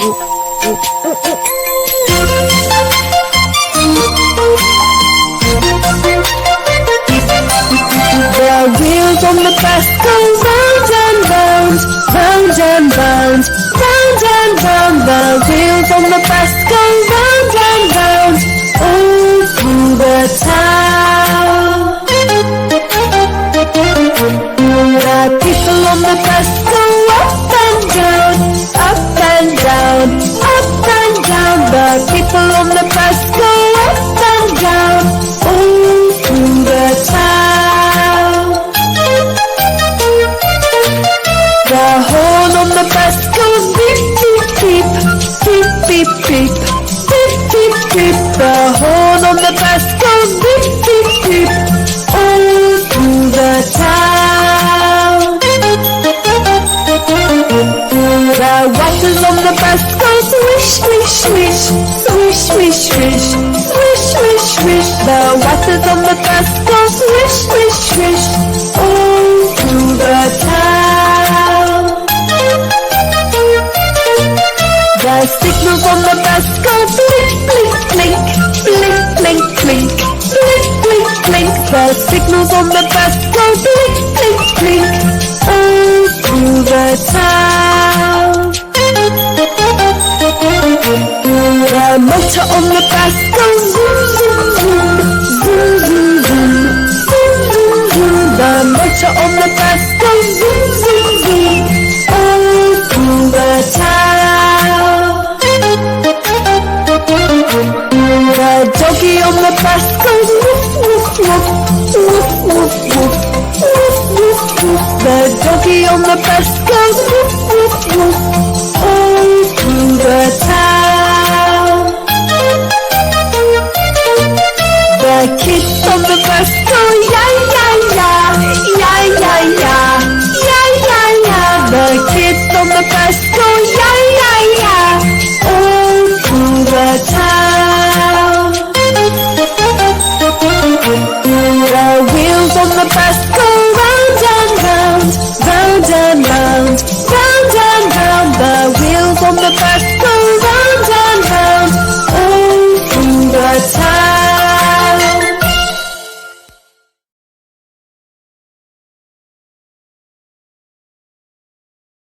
The wheels on the bus go round and round, round and round, round and round. The wheels on the bus go round and round, all through the town. The people on the bus go up and down, up and down, up and down. The people on the bus go up and down, all through the town. The horn on the bus goes beep, beep, beep, beep, beep, beep, beep, beep, beep. The horn on the bus goes beep, beep, beep, all through the town. The wattles on the bus go swish, swish, swish, swish, swish, swish, swish, swish, swish. The wattles on the bus go swish, swish, swish, all through the town. The signals on the bus go blink, blink, blink, blink, blink, blink, blink, blink, blink. The signals on the bus go blink, blink, blink, all through the town. The motor on the bus goes zoom, zoom, zoom, zoom, zoom, zoom, zoom, zoom, zoom. The motor on the bus goes zoom, zoom, zoom, all through the town. The doggy on the bus goes woof, woof, woof, woof, woof, woof, woof, woof, woof. The doggy on the bus goes woof, woof, woof, all through the town. The kids on the bus go ya, ya, ya, ya, ya, ya, ya, ya, ya. The kids on the bus go ya, ya, ya, all through the town. The wheels on the bus go round and round, round and round,